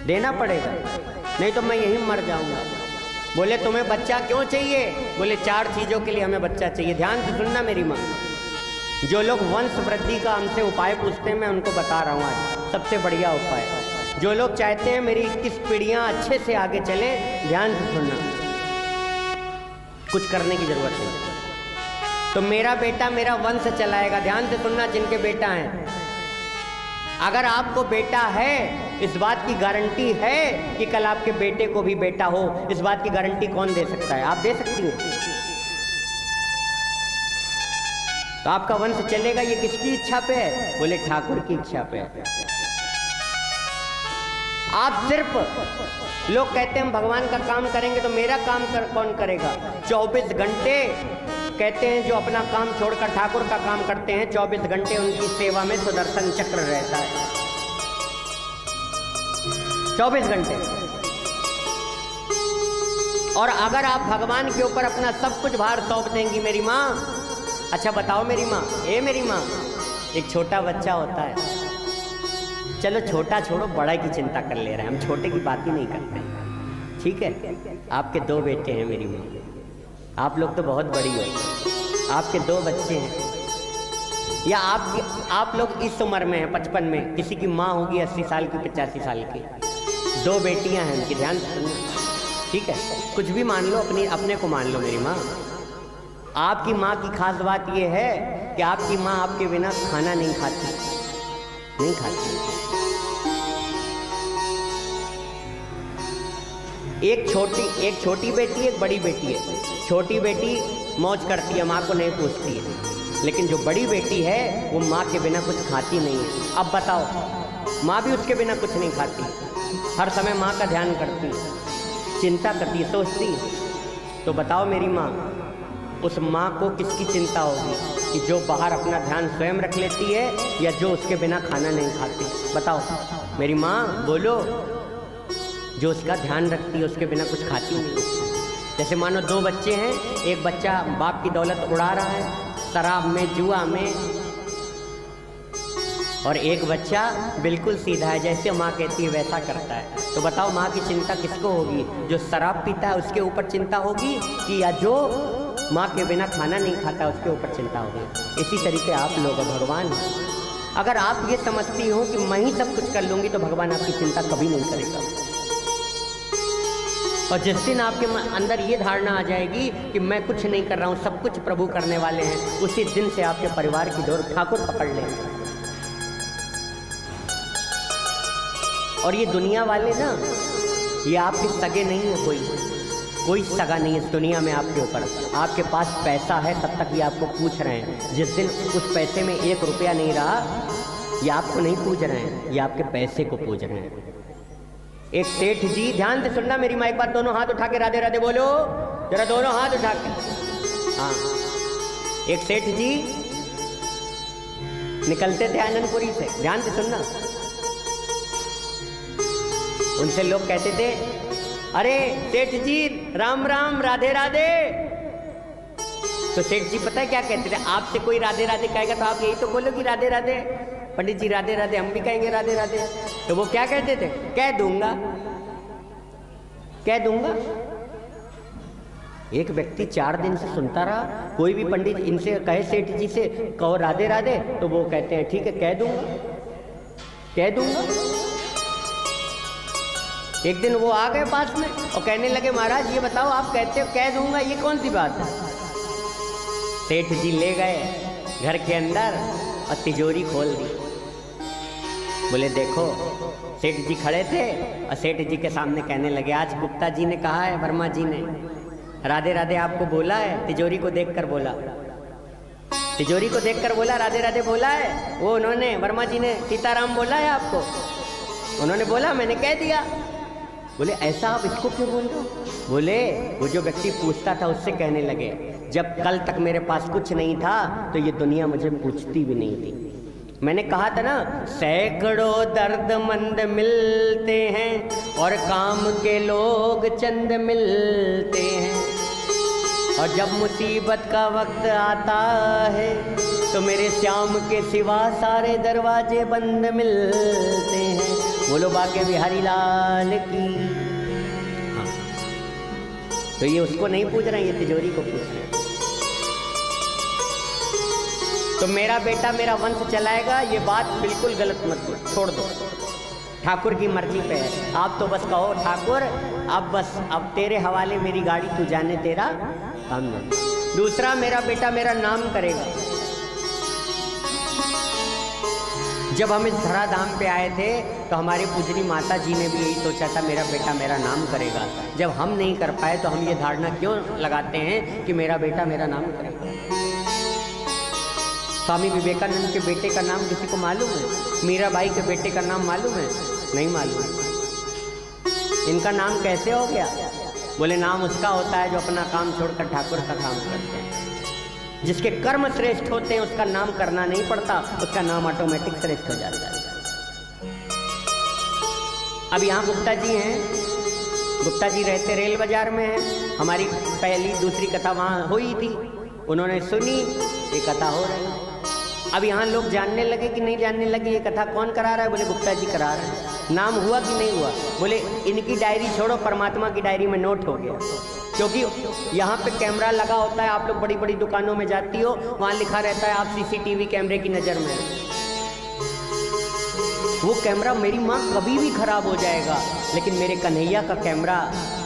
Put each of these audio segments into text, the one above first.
देना पड़ेगा, नहीं तो मैं यहीं मर जाऊंगा। बोले तुम्हें बच्चा क्यों चाहिए? बोले 4 चीज़ों के लिए हमें बच्चा चाहिए। ध्यान से सुनना मेरी माँ, जो लोग वंश वृद्धि का हमसे उपाय पूछते हैं मैं उनको बता रहा हूँ आज सबसे बढ़िया उपाय। जो लोग चाहते हैं मेरी 21 पीढ़ियाँ अच्छे से आगे चले, ध्यान से सुनना, कुछ करने की जरूरत नहीं। तो मेरा बेटा मेरा वंश चलाएगा। ध्यान से सुनना जिनके बेटा हैं, अगर आपको बेटा है, इस बात की गारंटी है कि कल आपके बेटे को भी बेटा हो, इस बात की गारंटी कौन दे सकता है? आप दे सकती हैं। तो आपका वंश चलेगा, ये किसकी इच्छा पे है? बोले ठाकुर की इच्छा पे है। आप सिर्फ, लोग कहते हैं हम भगवान का काम करेंगे, तो मेरा काम कौन करेगा? 24 घंटे कहते हैं जो अपना काम छोड़कर ठाकुर का काम करते हैं, 24 घंटे उनकी सेवा में सुदर्शन चक्र रहता है। 24 घंटे। और अगर आप भगवान के ऊपर अपना सब कुछ भार सौंप देंगी मेरी माँ, अच्छा बताओ मेरी माँ, मेरी माँ, एक छोटा बच्चा होता है, चलो छोटा छोड़ो, बड़ा की चिंता कर ले रहे हैं, हम छोटे की बात ही नहीं करते, ठीक है? आपके 2 बेटे हैं मेरी माँ, आप लोग तो बहुत बड़ी हो, आपके 2 बच्चे हैं, या आप लोग इस उम्र में हैं 55 में, किसी की माँ होगी 80 साल की, 85 साल की, 2 बेटियां हैं उनकी, ध्यान सुनना, ठीक है? कुछ भी मान लो, अपने को मान लो मेरी माँ। आपकी माँ की खास बात यह है कि आपकी माँ आपके बिना खाना नहीं खाती, नहीं खाती। एक छोटी बेटी, एक बड़ी बेटी है। छोटी बेटी मौज करती है, माँ को नहीं पूछती है, लेकिन जो बड़ी बेटी है वो माँ के बिना कुछ खाती नहीं है। अब बताओ, माँ भी उसके बिना कुछ नहीं खाती, हर समय माँ का ध्यान करती है, चिंता करती है, सोचती है। तो बताओ मेरी माँ, उस माँ को किसकी चिंता होगी कि जो बाहर अपना ध्यान स्वयं रख लेती है या जो उसके बिना खाना नहीं खाती? बताओ मेरी माँ, बोलो। जो उसका ध्यान रखती है, उसके बिना कुछ खाती नहीं। जैसे मानो 2 बच्चे हैं, एक बच्चा बाप की दौलत उड़ा रहा है शराब में, जुआ में, और एक बच्चा बिल्कुल सीधा है, जैसे माँ कहती है वैसा करता है। तो बताओ माँ की चिंता किसको होगी? जो शराब पीता है उसके ऊपर चिंता होगी, कि या जो माँ के बिना खाना नहीं खाता उसके ऊपर चिंता होगी? इसी तरीके आप लोग भगवान, अगर आप ये समझती हो कि मैं ही सब कुछ कर लूँगी, तो भगवान आपकी चिंता कभी नहीं करेगा। और जिस दिन आपके अंदर ये धारणा आ जाएगी कि मैं कुछ नहीं कर रहा हूँ, सब कुछ प्रभु करने वाले हैं, उसी दिन से आपके परिवार की डोर ठाकुर पकड़ लेंगे। और ये दुनिया वाले ना, ये आपके सगे नहीं है, कोई सगा नहीं है इस दुनिया में आपके ऊपर। आपके पास पैसा है तब तक ये आपको पूछ रहे हैं। जिस दिन उस पैसे में 1 रुपया नहीं रहा, ये आपको नहीं पूछ रहे हैं, ये आपके पैसे को पूछ रहे हैं। एक सेठ जी, ध्यान से सुनना मेरी माँ, एक बार दोनों हाथ उठा के राधे राधे बोलो जरा, दोनों हाथ उठा के। हाँ, एक सेठ जी निकलते थे आनंदपुरी से, ध्यान से सुनना। उनसे लोग कहते थे, अरे सेठ जी राम राम, राधे राधे। तो सेठ जी पता है क्या कहते थे? आपसे कोई राधे राधे कहेगा तो आप यही तो बोलोगी राधे राधे। पंडित जी राधे राधे, हम भी कहेंगे राधे राधे। तो वो क्या कहते थे? कह दूंगा, कह दूंगा। एक व्यक्ति 4 दिन से सुनता रहा, कोई भी पंडित इनसे कहे सेठ जी से कहो राधे राधे, तो वो कहते हैं ठीक है कह दूंगा, कह दूंगा। एक दिन वो आ गए पास में और कहने लगे, महाराज ये बताओ आप कहते हो कह दूंगा, ये कौन सी बात है? सेठ जी ले गए घर के अंदर और तिजोरी खोल दी। बोले देखो, सेठ जी खड़े थे और सेठ जी के सामने कहने लगे, आज गुप्ता जी ने कहा है, वर्मा जी ने राधे राधे आपको बोला है, तिजोरी को देखकर बोला, तिजोरी को देखकर बोला राधे राधे बोला है। वो उन्होंने, वर्मा जी ने सीताराम बोला है आपको? उन्होंने बोला, मैंने कह दिया। बोले ऐसा आप इसको क्यों बोल रहे हो? बोले वो जो व्यक्ति पूछता था उससे कहने लगे, जब कल तक मेरे पास कुछ नहीं था तो ये दुनिया मुझे पूछती भी नहीं थी। मैंने कहा था ना, सैकड़ों दर्दमंद मिलते हैं और काम के लोग चंद मिलते हैं, और जब मुसीबत का वक्त आता है तो मेरे श्याम के सिवा सारे दरवाजे बंद मिलते हैं। बोलो बाके बिहारी लाल की। हाँ, तो ये उसको नहीं पूछ रहे हैं, ये तिजोरी को पूछ रहे हैं। तो मेरा बेटा मेरा वंश चलाएगा, ये बात बिल्कुल गलत मत बोलो, छोड़ दो। ठाकुर की मर्जी पे है। आप तो बस कहो ठाकुर अब तेरे हवाले मेरी गाड़ी, तू जाने तेरा काम नहीं। दूसरा, मेरा बेटा मेरा नाम करेगा। जब हम इस धराधाम पे आए थे तो हमारी पूजनी माता जी ने भी यही सोचा था, मेरा बेटा मेरा नाम करेगा। जब हम नहीं कर पाए तो हम ये धारणा क्यों लगाते हैं कि मेरा बेटा मेरा नाम करेगा। स्वामी विवेकानंद के बेटे का नाम किसी को मालूम है? मीराबाई के बेटे का नाम मालूम है? नहीं मालूम। इनका नाम कैसे हो गया? बोले नाम उसका होता है जो अपना काम छोड़कर ठाकुर का काम करते हैं। जिसके कर्म श्रेष्ठ होते हैं उसका नाम करना नहीं पड़ता, उसका नाम ऑटोमेटिक श्रेष्ठ हो जाता है। अब यहाँ गुप्ता जी हैं, गुप्ता जी रहते रेल बाजार में हैं। हमारी पहली दूसरी कथा वहाँ हुई थी, उन्होंने सुनी, ये कथा हो रही है। अब यहाँ लोग जानने लगे कि नहीं जानने लगे, ये कथा कौन करा रहा है? बोले गुप्ता जी करा रहे हैं। नाम हुआ कि नहीं हुआ? बोले इनकी डायरी छोड़ो, परमात्मा की डायरी में नोट हो गया। क्योंकि यहाँ पे कैमरा लगा होता है, आप लोग बड़ी बड़ी दुकानों में जाती हो, वहाँ लिखा रहता है आप सीसीटीवी कैमरे की नज़र में। वो कैमरा मेरी माँ कभी भी खराब हो जाएगा, लेकिन मेरे कन्हैया का कैमरा,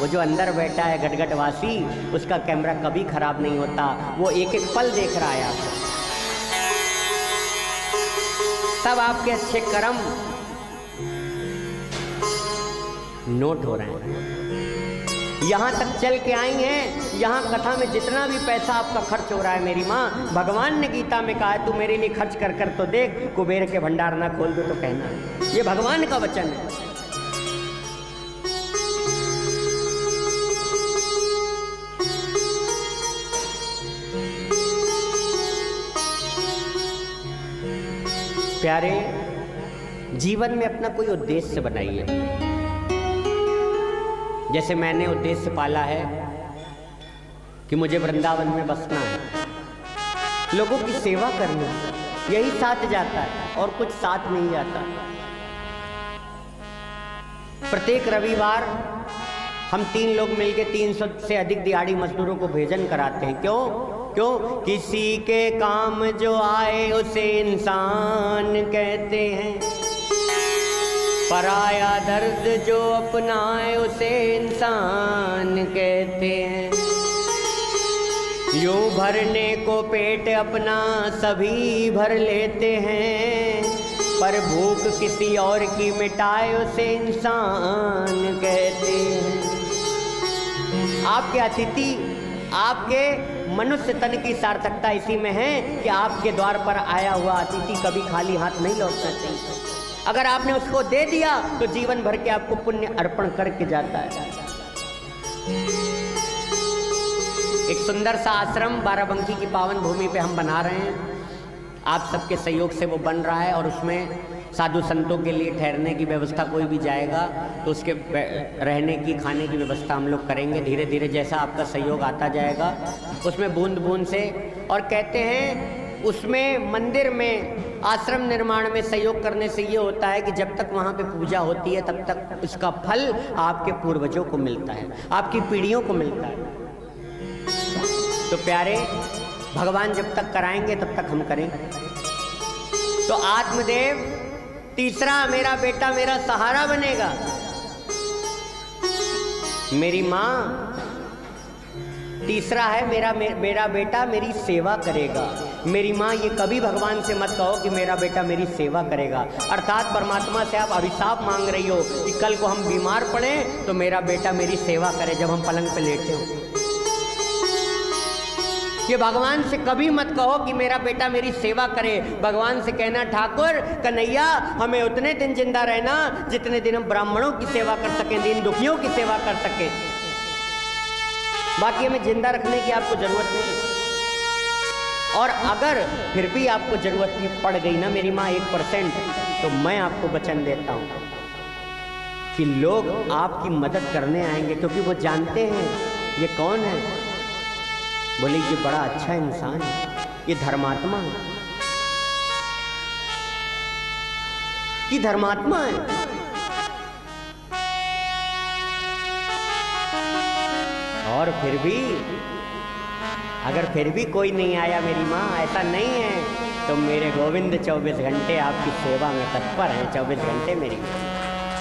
वो जो अंदर बैठा है गटगटवासी, उसका कैमरा कभी खराब नहीं होता। वो एक एक पल देख रहा है आपको। सब आपके अच्छे कर्म नोट हो रहे हैं। यहाँ तक चल के आई हैं, यहाँ कथा में जितना भी पैसा आपका खर्च हो रहा है, मेरी माँ, भगवान ने गीता में कहा है तू मेरे लिए खर्च कर कर तो देख, कुबेर के भंडार ना खोल दो तो कहना। ये भगवान का वचन है। प्यारे, जीवन में अपना कोई उद्देश्य बनाइए। जैसे मैंने उद्देश्य पाला है कि मुझे वृंदावन में बसना है, लोगों की सेवा करनी, यही साथ जाता है और कुछ साथ नहीं जाता। प्रत्येक रविवार हम 3 लोग मिलकर 300 से अधिक दिहाड़ी मजदूरों को भोजन कराते हैं। क्यों? किसी के काम जो आए उसे इंसान कहते हैं, पराया दर्द जो अपनाए उसे इंसान कहते हैं। यूं भरने को पेट अपना सभी भर लेते हैं, पर भूख किसी और की मिटाए उसे इंसान कहते हैं। आपके अतिथि, आपके मनुष्य तन की सार्थकता इसी में है कि आपके द्वार पर आया हुआ अतिथि कभी खाली हाथ नहीं लौटना चाहिए। अगर आपने उसको दे दिया तो जीवन भर के आपको पुण्य अर्पण करके जाता है। एक सुंदर सा आश्रम बाराबंकी की पावन भूमि पे हम बना रहे हैं। आप सबके सहयोग से वो बन रहा है और उसमें साधु संतों के लिए ठहरने की व्यवस्था, कोई भी जाएगा तो उसके रहने की, खाने की व्यवस्था हम लोग करेंगे। धीरे धीरे जैसा आपका सहयोग आता जाएगा उसमें बूंद बूंद से। और कहते हैं उसमें मंदिर में, आश्रम निर्माण में सहयोग करने से ये होता है कि जब तक वहाँ पे पूजा होती है तब तक उसका फल आपके पूर्वजों को मिलता है, आपकी पीढ़ियों को मिलता है। तो प्यारे, भगवान जब तक कराएंगे तब तक हम करेंगे। तो आत्मदेव तीसरा, मेरा बेटा मेरा सहारा बनेगा। मेरी माँ तीसरा है, मेरा बेटा मेरी सेवा करेगा। मेरी माँ, ये कभी भगवान से मत कहो कि मेरा बेटा मेरी सेवा करेगा। अर्थात परमात्मा से आप अभिशाप मांग रही हो कि कल को हम बीमार पड़े तो मेरा बेटा मेरी सेवा करे जब हम पलंग पे लेटे हो। ये भगवान से कभी मत कहो कि मेरा बेटा मेरी सेवा करे। भगवान से कहना, ठाकुर कन्हैया हमें उतने दिन जिंदा रहना जितने दिन हम ब्राह्मणों की सेवा कर सकें, दीन दुखियों की सेवा कर सकें। बाकी हमें जिंदा रखने की आपको जरूरत नहीं। और अगर फिर भी आपको जरूरत की पड़ गई ना मेरी माँ 1%, तो मैं आपको वचन देता हूँ कि लोग आपकी मदद करने आएंगे, क्योंकि वो जानते हैं ये कौन है। बोले ये बड़ा अच्छा इंसान है, ये धर्मात्मा है, ये धर्मात्मा है। और फिर भी अगर फिर भी कोई नहीं आया मेरी माँ, ऐसा नहीं है, तो मेरे गोविंद 24 घंटे आपकी सेवा में तत्पर हैं, 24 घंटे मेरी माँ।